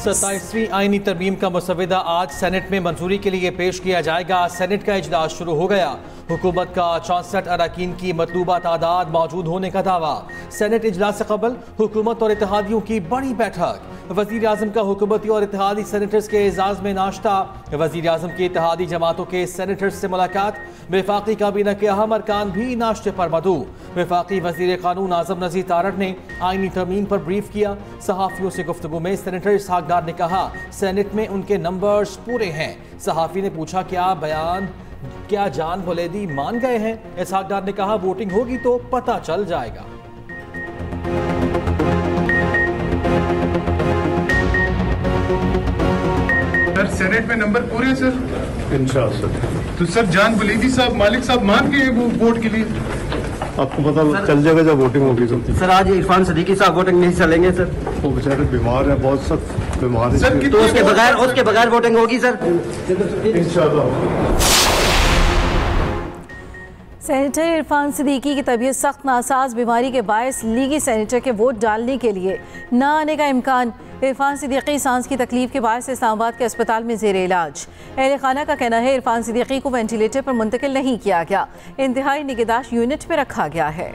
27वीं आईनी तरमीम का मसवदा आज सेनेट में मंजूरी के लिए पेश किया जाएगा। सेनेट का इजलास शुरू हो गया। हुकूमत का 64 अरकान की मतलूबा तादाद मौजूद होने का दावा। सेनेट इजलास से कबल हुकूमत और इत्तेहादियों की बड़ी बैठक। वज़ीर आज़म का हुकूमती और इत्तेहादी सेनेटर्स के एजाज़ में नाश्ता। वज़ीर आज़म की इत्तेहादी जमातों के सेनेटर्स से मुलाकात। वफाकी काबीना के अहम अरकान भी नाश्ते पर मदऊ। वफाकी वज़ीर क़ानून आज़म नज़ीर तारड़ ने आईनी तरमीम पर ब्रीफ किया। सहाफ़ियों से गुफ्तगू में सेनेटर इसहाक डार ने कहा सेनेट में उनके नंबर्स पूरे हैं। सहाफ़ी ने पूछा क्या जान बुलेदी मान गए हैं? इसहाक डार ने कहा वोटिंग होगी तो पता चल जाएगा। सर सेनेट में नंबर पूरे सर इंशाअल्लाह। तो सर जान बुलेदी साहब मालिक साहब मान गए वो वोट के लिए? आपको पता चल जाएगा जब वोटिंग होगी तो। सर आज इरफान सदीकी साहब वोटिंग नहीं चलेंगे सर, वो बेचारे बीमार है, बहुत सख्त बीमार है, तो उसके बगैर वोटिंग होगी सर इंशाअल्लाह। सेनेटर इरफान सदीकी की तबीयत सख्त नासाज बीमारी के बायस लीगी सेनेटर के वोट डालने के लिए न आने का इम्कान। इरफान सदीकी सांस की तकलीफ के बायस इस्लामाबाद के अस्पताल में ज़ेर इलाज। अहले खाना का कहना है इरफान सदीकी को वेंटिलेटर पर मुंतकिल नहीं किया गया, इंतहाई निगहदाश्त यूनिट पर रखा गया है।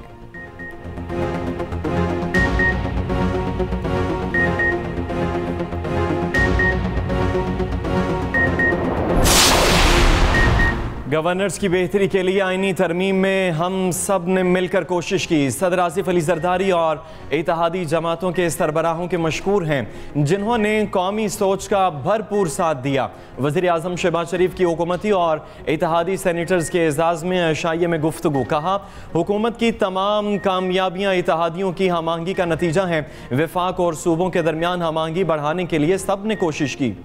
गवर्नर्स की बेहतरी के लिए आईनी तरमीम में हम सब ने मिलकर कोशिश की। सदर आसिफ अली जरदारी और इत्तेहादी जमातों के सरबराहों के मशकूर हैं जिन्होंने कौमी सोच का भरपूर साथ दिया। वज़ीर आज़म शहबाज शरीफ की हुकूमती और इत्तेहादी सेनेटर्स के एजाज़ में अशाइये में गुफ्तगू। कहा हुकूमत की तमाम कामयाबियाँ इत्तेहादियों की हम आहंगी का नतीजा हैं। वफाक और सूबों के दरमियान हम आहंगी बढ़ाने के लिए सब ने कोशिश की।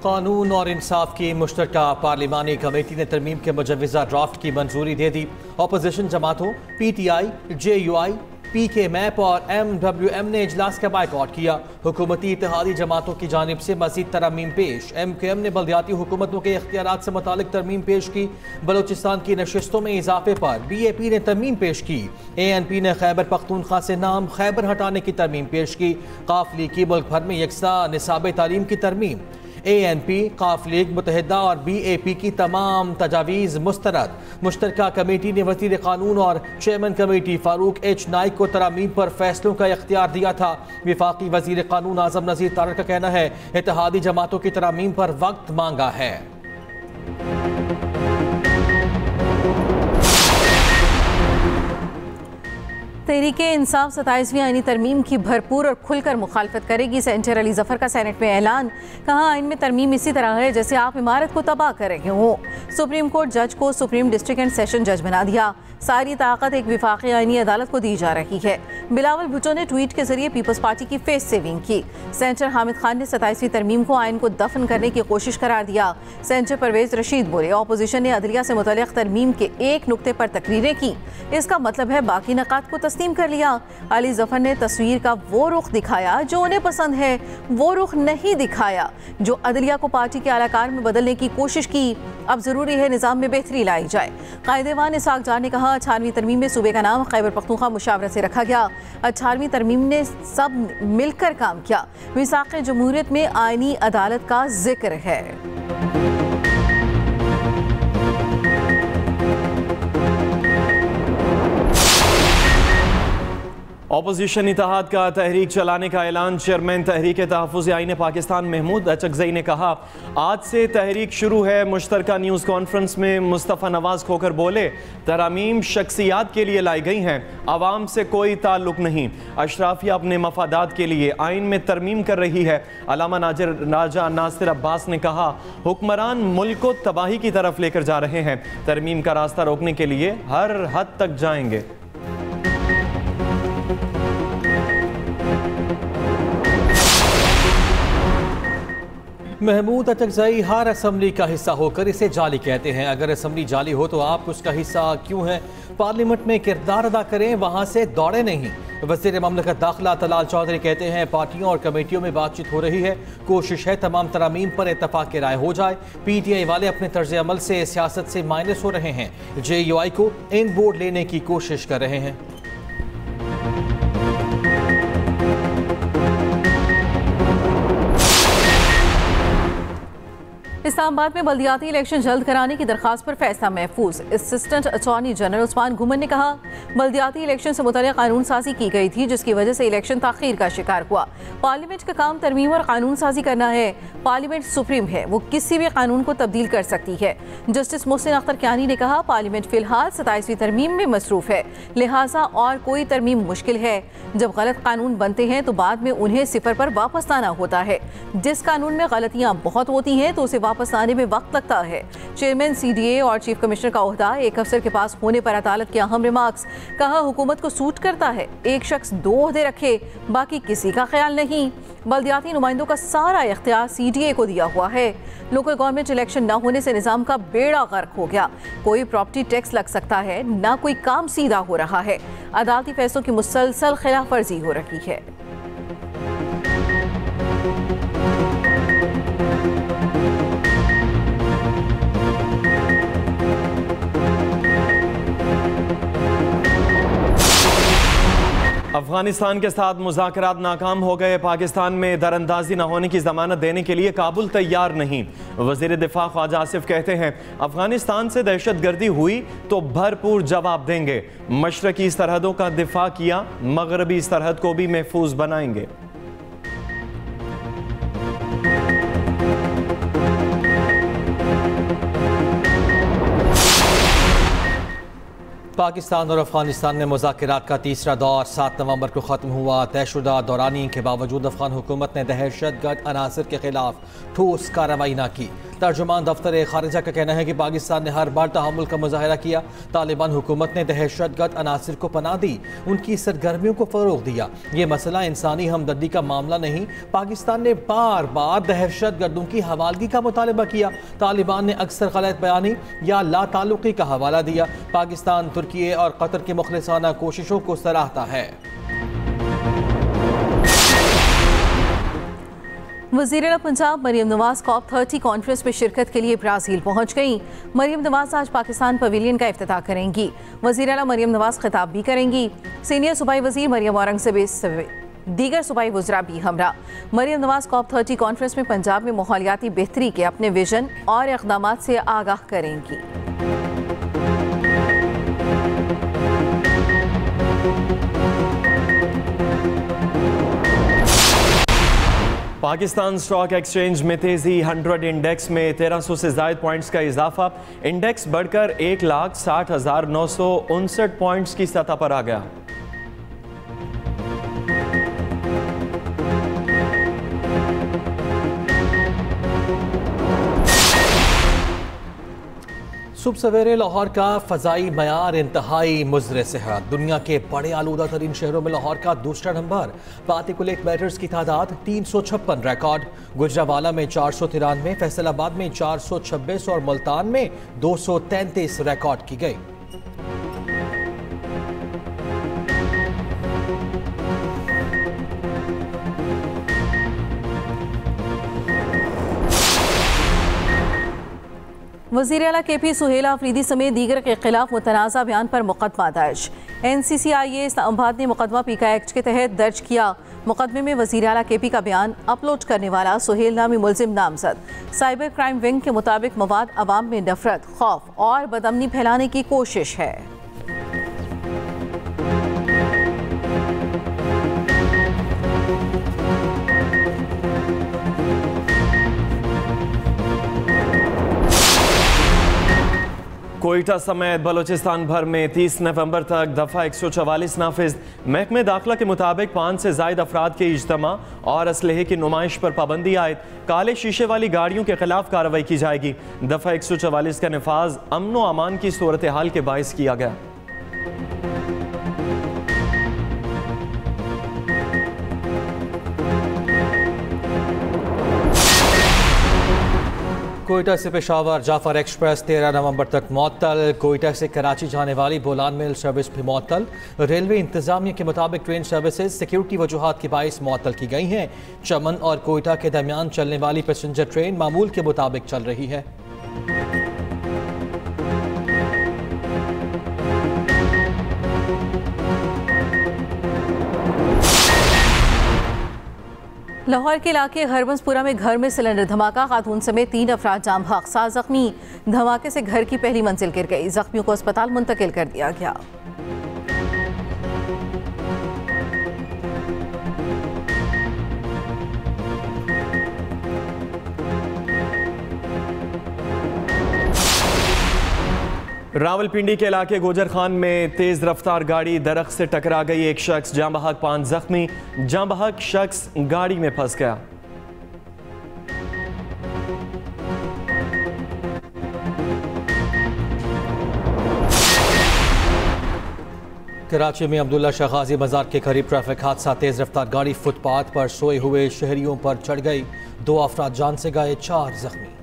कानून और इंसाफ की मुश्तरका पार्लिमानी कमेटी ने तरमीम के मुजव्वज़ा ड्राफ्ट की मंजूरी दे दी। अपोजिशन जमातों PTI, JUI, PK मैप और MWM ने इजलास का बायकॉट किया। हुकूमती इत्तेहादी जमातों की जानिब से मज़ीद तरमीम पेश। MQM ने बल्दियाती हुकूमतों के इख्तियारात से मुतालिक तरमीम पेश की। बलोचिस्तान की नशिस्तों में इजाफे पर BAP ने तरमीम पेश की। ANP ने खैबर पख्तूनख्वा से नाम खैबर हटाने की तरमीम पेश की। काफ लीग की मुल्क भर में यकसा निसाब तालीम की तरमीम। ANP, काफ लीग, मुत्तहिदा और BAP की तमाम तजावीज़ मुस्तरद। मुश्तरका कमेटी ने वज़ीर क़ानून और chairman committee Farooq H Naik को तरामीम पर फैसलों का इख्तियार दिया था। वफाकी वज़ीर क़ानून आज़म नज़ीर तारड़ का कहना है इत्तेहादी जमातों की तरामीम पर वक्त मांगा है। तहरीके इंसाफ 27वीं आईनी तरमीम की भरपूर और खुलकर मुखालफत करेगी। सेनेटर अली जफर का सेनेट में ऐलान। कहा आइन में तरमीम इसी तरह है जैसे आप इमारत को तबाह कर रहे हो। सुप्रीम कोर्ट जज को सुप्रीम डिस्ट्रिक्ट एंड सेशन जज बना दिया। सारी ताकत एक विफाकी आईनी अदालत को दी जा रही है। बिलावल भुट्टो ने ट्वीट के जरिए पीपल्स पार्टी की फेस सेविंग की। सेनेटर हामिद खान ने 27वीं तरमीम को आइन को दफन करने की कोशिश करार दिया। सेनेटर परवेज रशीद बोले अपोजिशन ने अदलिया से मुतल्लिक़ तरमीम के एक नुक्ते पर तकरीरें की, इसका मतलब है बाकी नकात को तस्लीम कर लिया। अली जफर ने तस्वीर का वो रुख दिखाया जो उन्हें पसंद है, वो रुख नहीं दिखाया जो अदलिया को पार्टी के आलाकार में बदलने की कोशिश की। अब जरूरी है निज़ाम में बेहतरी लाई जाए। कायदेवान इसहाक डार ने कहा 18वीं तरमीम में सूबे का नाम खैबर पख्तूनख्वा मुशावरत से रखा गया। 18वीं तरमीम ने सब मिलकर काम किया। मिसाक़ जमहूरियत में आईनी अदालत का जिक्र है। अपोजिशन इत्तेहाद का तहरीक चलाने का ऐलान। चेयरमैन तहरीक तहफ़्फ़ुज़ आईन पाकिस्तान महमूद अचकज़ई ने कहा आज से तहरीक शुरू है। मुश्तरका न्यूज़ कॉन्फ्रेंस में मुस्तफ़ा नवाज खोकर बोले तरामीम शख्सियात के लिए लाई गई हैं, आवाम से कोई ताल्लुक नहीं। अशराफिया अपने मफादात के लिए आइन में तरमीम कर रही है। अलामा राजा नासिर अब्बास ने कहा हुक्मरान मुल्क को तबाही की तरफ लेकर जा रहे हैं, तरमीम का रास्ता रोकने के लिए हर हद तक जाएंगे। महमूद अचकज़ई हर असम्बली का हिस्सा होकर इसे जाली कहते हैं। अगर असम्बली जाली हो तो आप उसका हिस्सा क्यों हैं? पार्लियामेंट में किरदार अदा करें, वहां से दौड़े नहीं। वज़ीर ममलकत दाखिला तलाल चौधरी कहते हैं पार्टियों और कमेटियों में बातचीत हो रही है, कोशिश है तमाम तरामीम पर इत्तफाक की राय हो जाए। PTI वाले अपने तर्ज अमल से सियासत से माइनस हो रहे हैं, JUI को इन बोर्ड लेने की कोशिश कर रहे हैं। इस्लामाबाद में बल्दियाती इलेक्शन जल्द कराने की दरखास्त पर फैसला महफूज। असिस्टेंट अटॉर्नी जनरल उस्मान घुमन ने कहा बल्दियाती इलेक्शन से मुतल्लिक़ कानून साजी की गई थी, जिसकी वजह से इलेक्शन ताख़ीर का शिकार हुआ। पार्लियामेंट का काम तरमीम और कानून साजी करना है। पार्लियामेंट सुप्रीम है, वो किसी भी कानून को तब्दील कर सकती है। जस्टिस मोहसिन अख्तर कियानी ने कहा पार्लियामेंट फिलहाल 27वीं तरमीम में मसरूफ है, लिहाजा और कोई तरमीम मुश्किल है। जब गलत कानून बनते हैं तो बाद में उन्हें सिफर पर वापस लाना होता है। जिस कानून में गलतियां बहुत होती हैं तो उसे वापस आने में वक्त लगता है। चेयरमैन CDA और चीफ कमिश्नर का ओहदा एक अफसर के पास होने पर अदालत के अहम रिमार्क्स। कहा हुकूमत को सूट करता है एक शख्स 2 ओहदे रखे, बाकी किसी का ख्याल नहीं। बल्दियाती नुमाइंदों का सारा इख्तियार CDA को दिया हुआ है। लोकल गवर्नमेंट इलेक्शन न होने से निज़ाम का बेड़ा गर्क हो गया। कोई प्रॉपर्टी टैक्स लग सकता है, ना कोई काम सीधा हो रहा है। अदालती फैसलों की मुसलसल खिलाफ वर्जी हो रही है। अफगानिस्तान के साथ मुज़ाकरात नाकाम हो गए। पाकिस्तान में दरअंदाजी न होने की जमानत देने के लिए काबुल तैयार नहीं। वज़ीर दिफा ख्वाजा आसिफ कहते हैं अफगानिस्तान से दहशतगर्दी हुई तो भरपूर जवाब देंगे। मशरकी सरहदों का दिफा किया, मगरबी सरहद को भी महफूज बनाएंगे। पाकिस्तान और अफगानिस्तान में मुज़ाकरात का तीसरा दौर 7 नवंबर को ख़त्म हुआ। तयशुदा दौरानी के बावजूद अफगान हुकूमत ने दहशतगर्द अनासर के खिलाफ ठोस कार्रवाई न की। तर्जुमान दफ्तर खारिजा का कहना है कि पाकिस्तान ने हर बार तहम्मुल का मुजाहरा किया। तालिबान हुकूमत ने दहशतगर्द अनासर को पनाह दी, उनकी सरगर्मियों को फ़रोग़ दिया। ये मसला इंसानी हमदर्दी का मामला नहीं। पाकिस्तान ने बार बार दहशतगर्दों की हवालगी का मुतालबा किया। तालिबान ने अक्सर गलत बयानी या लाताल्लुक़ी का हवाला दिया। पाकिस्तान तुर्की और कतर की मुखलिसाना कोशिशों को सराहता है। वज़ीर आला पंजाब मरियम नवाज COP30 कॉन्फ्रेंस में शिरकत के लिए ब्राज़ील पहुंच गईं। मरियम नवाज आज पाकिस्तान पवेलियन का इफ्तिताह करेंगी। वज़ीर आला मरियम नवाज खिताब भी करेंगी। सीनियर सूबाई वज़ीर मरियम औरंगज़ेब दीगर सूबाई वज़रा भी हमरा। मरियम नवाज COP30 कॉन्फ्रेंस में पंजाब में माहौलियाती बेहतरी के अपने विजन और इक़दामात से आगाह करेंगी। पाकिस्तान स्टॉक एक्सचेंज में तेजी। 100 इंडेक्स में 1300 से ज़ायद पॉइंट्स का इजाफा। इंडेक्स बढ़कर 1,60,959 पॉइंट्स की सतह पर आ गया। सुबह सवेरे लाहौर का फ़ज़ाई मयार इंतहाई मुज़र सेहत। दुनिया के बड़े आलूदा तरीन शहरों में लाहौर का दूसरा नंबर। पार्टिकुलेट मैटर्स की तादाद 356 रिकॉर्ड। गुजरावाला में 493, फैसलाबाद में 426 और मुल्तान में 233 रिकॉर्ड की गई। वज़ीर आला KP सुहेल आफरीदी समेत दीगर के खिलाफ मुतनाज़ा बयान पर मुकदमा दर्ज। NCCIA इस्लामाबाद ने मुकदमा पीका एक्ट के तहत दर्ज किया। मुकदमे में वज़ीर आला KP का बयान अपलोड करने वाला सुहेल नामी मुलजिम नामजद। साइबर क्राइम विंग के मुताबिक मवाद अवाम में नफरत, खौफ और बदअमनी फैलाने की कोशिश है। कोयटा समेत बलोचिस्तान भर में 30 नवंबर तक दफ़ा 144 नाफिज। महकमे दाखिला के मुताबिक 5 से ज़ायद अफराद के इज्तमा और असलहे की नुमाइश पर पाबंदी आयद। काले शीशे वाली गाड़ियों के खिलाफ कार्रवाई की जाएगी। दफ़ा 144 का नफाज अमन व अमान की सूरत हाल के बायस किया गया। कोयटा से पेशावर जाफर एक्सप्रेस 13 नवंबर तक मअतल। कोयटा से कराची जाने वाली बोलान मिल सर्विस भी मअतल। रेलवे इंतजामिया के मुताबिक ट्रेन सर्विसेज सिक्योरिटी वजूहात के बाइस मअतल की गई हैं। चमन और कोयटा के दरमियान चलने वाली पैसेंजर ट्रेन मामूल के मुताबिक चल रही है। लाहौर के इलाके हरबंसपुरा में घर में सिलेंडर धमाका, खातून समेत 3 अफराद जाम हक, 7 जख्मी। धमाके से घर की पहली मंजिल गिर गई, जख्मियों को अस्पताल मुंतकिल कर दिया गया। रावलपिंडी के इलाके गोजर खान में तेज रफ्तार गाड़ी दरख्त से टकरा गई, एक शख्स जाँ बहक, 5 जख्मी। जाँ बहक शख्स गाड़ी में फंस गया। कराची में अब्दुल्ला शाह गाजी बाजार के करीब ट्रैफिक हादसा, तेज रफ्तार गाड़ी फुटपाथ पर सोए हुए शहरियों पर चढ़ गई, 2 अफराद जान से गए, 4 जख्मी।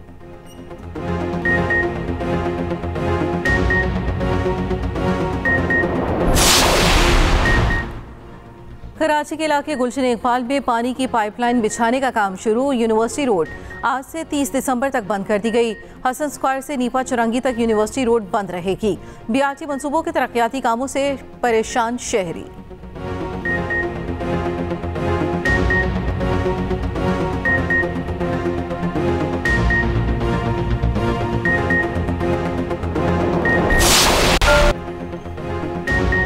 कराची के इलाके गुलशन इकबाल में पानी की पाइपलाइन बिछाने का काम शुरू, यूनिवर्सिटी रोड आज से 30 दिसंबर तक बंद कर दी गई। हसन स्क्वायर से नीपा चुरंगी तक यूनिवर्सिटी रोड बंद रहेगी। बीआरटी मंसूबों के तरक्याती कामों से परेशान शहरी।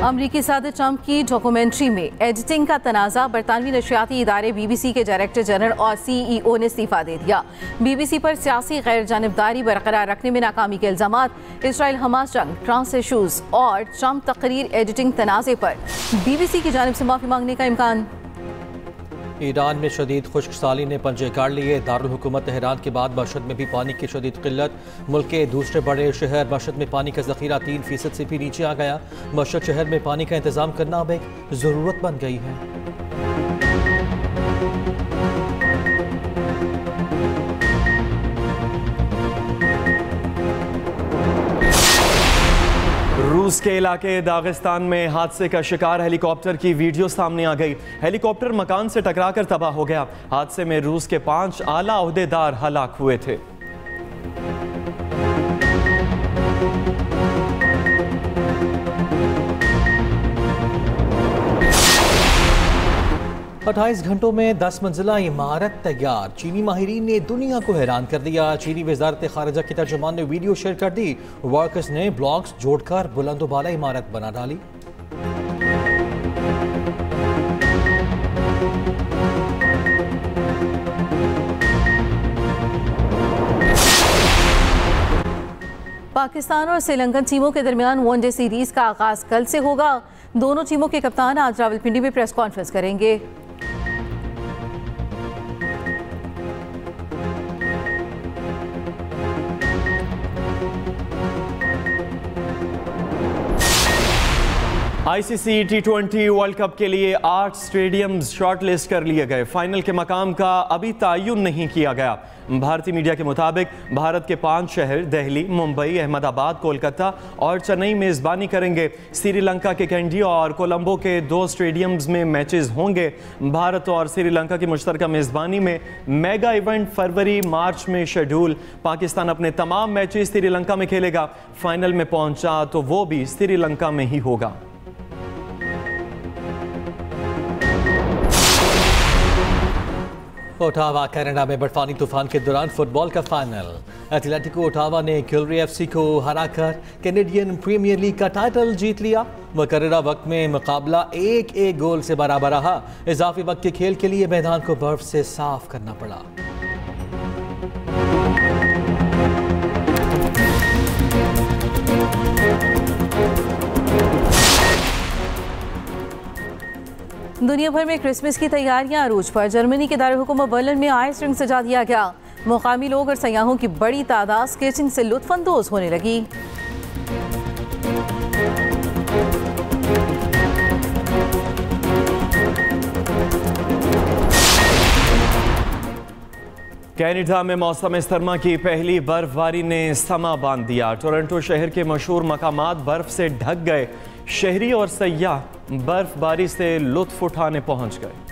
अमरीकी सदर ट्रंप की डॉक्यूमेंट्री में एडिटिंग का तनाज़ा, बरतानवी नशियाती इदारे BBC के डायरेक्टर जनरल और CEO ने इस्तीफा दे दिया। BBC पर सियासी गैर जानिबदारी बरकरार रखने में नाकामी के इल्जामात, इसराइल हमास जंग, ट्रांस इशूज और ट्रंप तकरीर एडिटिंग तनाज़े पर BBC की जानिब से माफ़ी मांगने का इम्कान। ईरान में शदीद खुश्क साली ने पंजे गाड़ लिए, दारुल हुकूमत तेहरान के बाद मशहद में भी पानी की शदीद किल्लत। मुल्क के दूसरे बड़े शहर मशहद में पानी का जखीरा 3% से भी नीचे आ गया। मशहद शहर में पानी का इंतजाम करना अब एक ज़रूरत बन गई है। रूस के इलाके दागिस्तान में हादसे का शिकार हेलीकॉप्टर की वीडियो सामने आ गई। हेलीकॉप्टर मकान से टकराकर तबाह हो गया। हादसे में रूस के 5 आला ओहदेदार हलाक हुए थे। अट्ठाईस घंटों में 10 मंजिला इमारत तैयार, चीनी माहिरीन ने दुनिया को हैरान कर दिया। चीनी वजारत खारिजा के तर्जुमान ने वीडियो शेयर कर दी। वर्कर्स ने ब्लॉक्स जोड़कर बुलंदोबाला इमारत बना डाली। पाकिस्तान और श्रीलंकन टीमों के दरमियान वनडे सीरीज का आगाज कल से होगा। दोनों टीमों के कप्तान आज रावलपिंडी में प्रेस कॉन्फ्रेंस करेंगे। ICC T20 वर्ल्ड कप के लिए 8 स्टेडियम्स शॉर्टलिस्ट कर लिए गए। फाइनल के मकाम का अभी तयन नहीं किया गया। भारतीय मीडिया के मुताबिक भारत के 5 शहर दिल्ली, मुंबई, अहमदाबाद, कोलकाता और चेन्नई मेज़बानी करेंगे। श्रीलंका के कैंडी और कोलंबो के 2 स्टेडियम्स में मैचेस होंगे। भारत और श्रीलंका की मुश्तरका मेज़बानी में मेगा इवेंट फरवरी-मार्च में शेड्यूल। पाकिस्तान अपने तमाम मैचेस श्रीलंका में खेलेगा। फाइनल में पहुंचा तो वो भी श्रीलंका में ही होगा। ओटावा कनाडा में बर्फानी तूफान के दौरान फुटबॉल का फाइनल। एथलेटिको ओटावा ने क्यूलरी FC को हराकर कैनेडियन प्रीमियर लीग का टाइटल जीत लिया। मुकर्ररा वक्त में मुकाबला 1-1 गोल से बराबर रहा। इजाफी वक्त के खेल के लिए मैदान को बर्फ से साफ करना पड़ा। दुनिया भर में क्रिसमस की तैयारियां अरूज पर। जर्मनी के दारुल-हुकूमत बर्लिन में आइस रिंग सजा दिया गया। मुकामी लोग और सयाहों की बड़ी तादाद स्केचिंग से लुत्फानंदोज होने लगी। कैनेडा में मौसम सरमा की पहली बर्फबारी ने समा बांध दिया। टोरंटो शहर के मशहूर मकामात बर्फ से ढक गए। शहरी और सयाह बर्फबारी से लुत्फ उठाने पहुंच गए।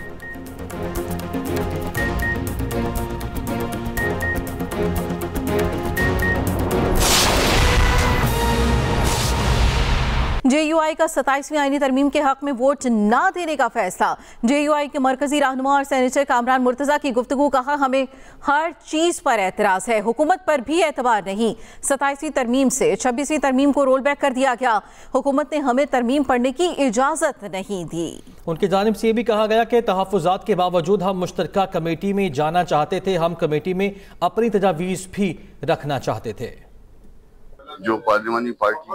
JUI का 27वीं आईनी तरमीम के हक में वोट ना देने का फैसला। JUI के मरकजी रहनुमा और सेनेटर कामरान मुर्तजा की गुफ्तगू, कहा हमें हर चीज पर एतराज है, हुकूमत पर भी एतबार नहीं। 27वीं तरमीम से 26वीं तरमीम को रोल बैक कर दिया गया। हुकूमत ने हमें तरमीम पढ़ने की इजाजत नहीं दी। उनकी जानिब से ये भी कहा गया कि तहफ़्फ़ुज़ात के बावजूद हम मुश्तरका कमेटी में जाना चाहते थे। हम कमेटी में अपनी तजावीज़ भी रखना चाहते थे। जो पार्लिमानी पार्टी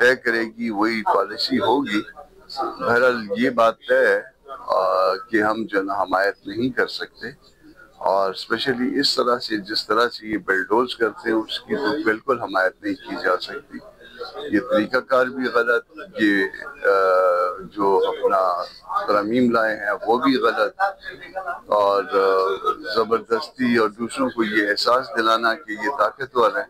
तय करेगी वही पॉलिसी होगी। बहरहाल ये बात तय है कि हम जो ना हमायत नहीं कर सकते, और स्पेशली इस तरह से जिस तरह से ये बिल्डोज करते हैं उसकी तो बिल्कुल हमायत नहीं की जा सकती। ये तरीकाकार भी गलत, ये जो अपना तरमीम लाए हैं वो भी गलत, और ज़बरदस्ती और दूसरों को ये एहसास दिलाना कि ये ताकतवर है,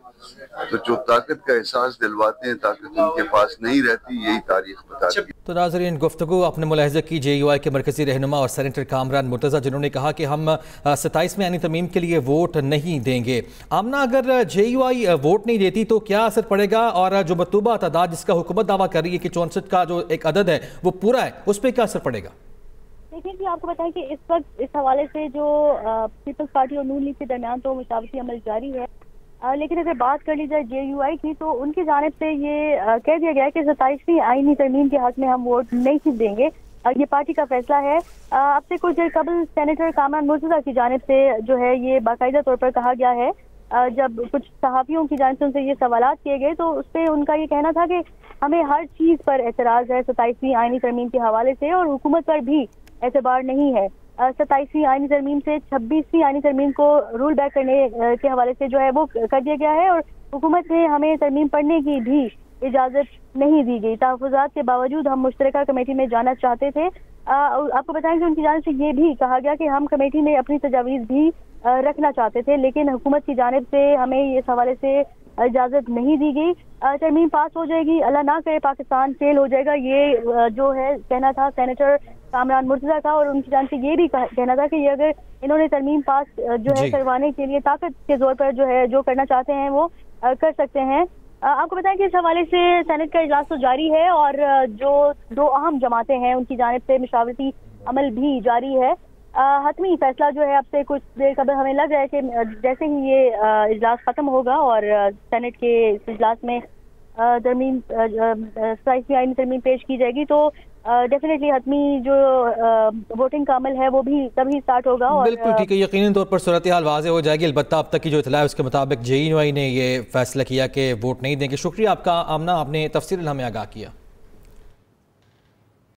तो जो ताकत का एहसास दिलवाते हैं ताकत उनके पास नहीं रहती, यही तारीख बताती है। तो नाज़रीन, गुफ्तगू आपने मुलाहिज़ा की JUI के मरकज़ी रहनुमा और सेनेटर कामरान मुर्तज़ा, जिन्होंने कहा कि हम 27वीं आईनी तरमीम के लिए वोट नहीं देंगे। आमना, अगर JUI वोट नहीं देती तो क्या असर पड़ेगा, और जो मतलूबा तादाद जिसका हुकूमत दावा कर रही है कि 64 का जो एक अदद है वो पूरा है, उस पर क्या असर पड़ेगा? देखिए जी, आपको बताएं कि इस वक्त इस हवाले से जो पीपल्स पार्टी और नून लीग के दरमियान तो मुशावरती अमल जारी है, लेकिन अगर बात कर ली जाए JUI की, तो उनकी जानिब से ये कह दिया गया है कि 27वीं आईनी तरमीम के हक में हम वोट नहीं देंगे। ये पार्टी का फैसला है। अब से कुछ देर कबल सेनेटर कामरान मुर्तजा की जानिब से जो है ये बाकायदा तौर पर कहा गया है, जब कुछ सहाफ़ियों की जानिब से उनसे ये सवालात किए गए तो उस पर उनका ये कहना था कि हमें हर चीज़ पर एतराज़ है 27वीं आईनी तरमीम के हवाले से, और हुकूमत पर भी एतबार नहीं है। 27वीं आईनी तरमीम से 26वीं आईनी तरमीम को रूल बैक करने के हवाले से जो है वो कर दिया गया है, और हुकूमत ने हमें तरमीम पढ़ने की भी इजाज़त नहीं दी गई। तहफ़्फ़ुज़ात के बावजूद हम मुश्तरका कमेटी में जाना चाहते थे। आपको बताएं कि उनकी जानिब से ये भी कहा गया कि हम कमेटी में अपनी तजावीज़ भी रखना चाहते थे, लेकिन हुकूमत की जानिब से हमें इस हवाले से इजाज़त नहीं दी गई। तरमीम पास हो जाएगी, अल्लाह ना करे पाकिस्तान फेल हो जाएगा, ये जो है कहना था सेनेटर कामरान मुर्तजा का, और उनकी जानिब से ये भी कहना था कि अगर इन्होंने तरमीम पास जो है करवाने के लिए ताकत के जोर पर जो है जो करना चाहते हैं वो कर सकते हैं। आपको बताएं कि इस हवाले से सेनेट का इजलास तो जारी है, और जो दो अहम जमातें हैं उनकी जानिब से मशावरती अमल भी जारी है। हतमी फैसला जो है अब से कुछ देर कबल हमें लग रहा है कि जैसे ही ये इजलास खत्म होगा और सेनेट के इजलास में तरमीम 27वीं आईनी तरमीम पेश की जाएगी, तो डेफिनेटली हतमी जो वोटिंग का अमल है वो भी तभी स्टार्ट होगा। और बिल्कुल ठीक है, यकीनन तौर पर सूरत हाल वाज़े हो जाएगी। अलबत्ता अब तक की जो इतला है उसके मुताबिक JUI ने ये फैसला किया कि वोट नहीं देंगे। शुक्रिया आपका आमना, आपने तफसील हमें आगाह किया।